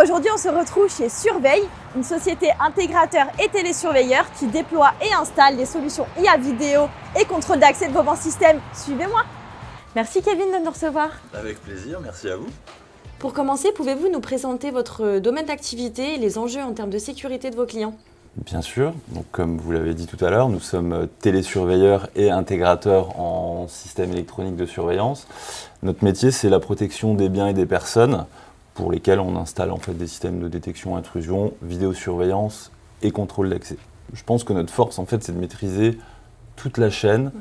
aujourd'hui on se retrouve chez Surveille, une société intégrateur et télésurveilleur qui déploie et installe des solutions IA vidéo et contrôle d'accès de vos bancs systèmes. Suivez-moi. Merci Kevin de nous recevoir. Avec plaisir, merci à vous. Pour commencer, pouvez-vous nous présenter votre domaine d'activité et les enjeux en termes de sécurité de vos clients ? Bien sûr, donc comme vous l'avez dit tout à l'heure, nous sommes télésurveilleurs et intégrateurs en système électronique de surveillance. Notre métier, c'est la protection des biens et des personnes pour lesquels on installe en fait des systèmes de détection intrusion, vidéosurveillance et contrôle d'accès. Je pense que notre force, en fait, c'est de maîtriser toute la chaîne,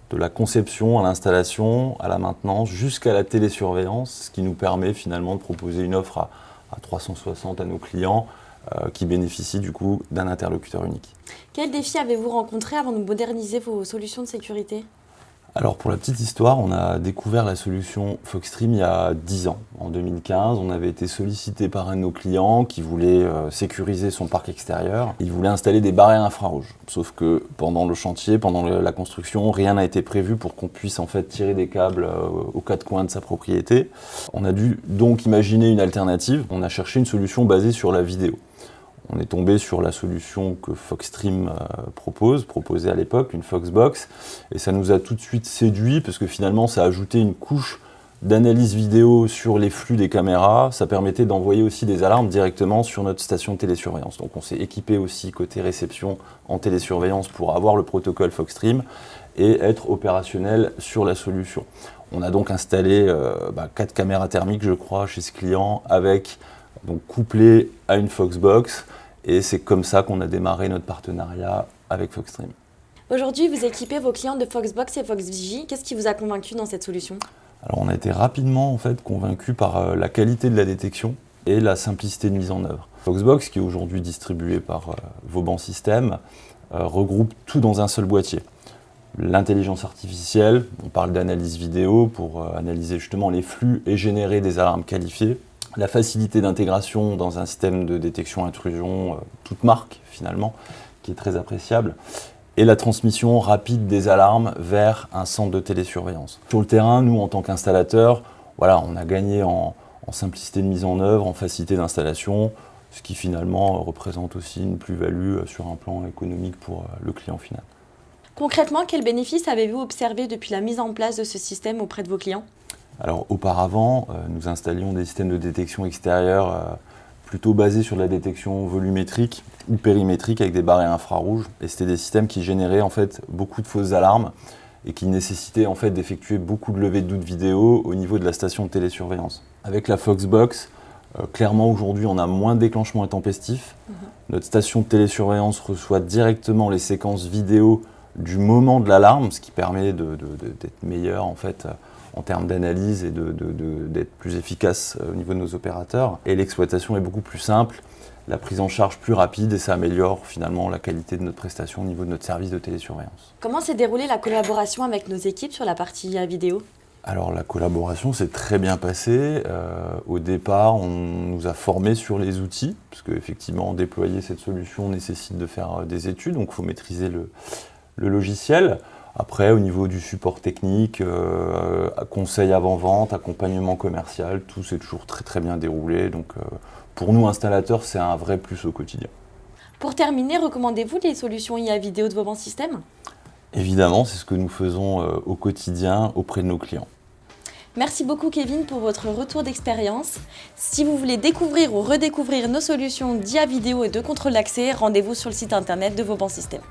de la conception à l'installation, à la maintenance, jusqu'à la télésurveillance, ce qui nous permet finalement de proposer une offre à 360 à nos clients qui bénéficient du coup d'un interlocuteur unique. Quels défis avez-vous rencontrés avant de moderniser vos solutions de sécurité ? Alors pour la petite histoire, on a découvert la solution Fogstream il y a 10 ans. En 2015, on avait été sollicité par un de nos clients qui voulait sécuriser son parc extérieur. Il voulait installer des barrières infrarouges. Sauf que pendant le chantier, pendant la construction, rien n'a été prévu pour qu'on puisse en fait tirer des câbles aux quatre coins de sa propriété. On a dû donc imaginer une alternative. On a cherché une solution basée sur la vidéo. On est tombé sur la solution que Fogstream proposait à l'époque, une Foxbox, et ça nous a tout de suite séduit parce que finalement ça a ajouté une couche d'analyse vidéo sur les flux des caméras, ça permettait d'envoyer aussi des alarmes directement sur notre station de télésurveillance. Donc on s'est équipé aussi côté réception en télésurveillance pour avoir le protocole Fogstream et être opérationnel sur la solution. On a donc installé 4 caméras thermiques je crois chez ce client avec donc couplé à une Foxbox, et c'est comme ça qu'on a démarré notre partenariat avec Fogstream. Aujourd'hui, vous équipez vos clients de Foxbox et Foxvigie. Qu'est-ce qui vous a convaincu dans cette solution ? Alors on a été rapidement en fait convaincus par la qualité de la détection et la simplicité de mise en œuvre. Foxbox, qui est aujourd'hui distribué par Vauban Systèmes, regroupe tout dans un seul boîtier. L'intelligence artificielle, on parle d'analyse vidéo pour analyser justement les flux et générer des alarmes qualifiées. La facilité d'intégration dans un système de détection intrusion, toute marque finalement, qui est très appréciable, et la transmission rapide des alarmes vers un centre de télésurveillance. Sur le terrain, nous en tant qu'installateurs, on a gagné en simplicité de mise en œuvre, en facilité d'installation, ce qui finalement représente aussi une plus-value sur un plan économique pour le client final. Concrètement, quels bénéfices avez-vous observés depuis la mise en place de ce système auprès de vos clients ? Alors auparavant, nous installions des systèmes de détection extérieure plutôt basés sur la détection volumétrique ou périmétrique avec des barrières infrarouges. Et c'était des systèmes qui généraient en fait beaucoup de fausses alarmes et qui nécessitaient en fait d'effectuer beaucoup de levées de doute vidéo au niveau de la station de télésurveillance. Avec la Foxbox, clairement aujourd'hui on a moins de déclenchements intempestifs. Notre station de télésurveillance reçoit directement les séquences vidéo du moment de l'alarme, ce qui permet d'être meilleur en fait en termes d'analyse et d'être plus efficace au niveau de nos opérateurs. Et l'exploitation est beaucoup plus simple, la prise en charge plus rapide et ça améliore finalement la qualité de notre prestation au niveau de notre service de télésurveillance. Comment s'est déroulée la collaboration avec nos équipes sur la partie IA vidéo ? Alors la collaboration s'est très bien passée. Au départ, on nous a formés sur les outils, parce qu'effectivement déployer cette solution nécessite de faire des études, donc il faut maîtriser le logiciel. Après, au niveau du support technique, conseil avant-vente, accompagnement commercial, tout s'est toujours très très bien déroulé. Donc pour nous installateurs, c'est un vrai plus au quotidien. Pour terminer, recommandez-vous les solutions IA vidéo de Vauban Systèmes ? Évidemment, c'est ce que nous faisons au quotidien auprès de nos clients. Merci beaucoup Kevin pour votre retour d'expérience. Si vous voulez découvrir ou redécouvrir nos solutions d'IA vidéo et de contrôle d'accès, rendez-vous sur le site internet de Vauban Systèmes.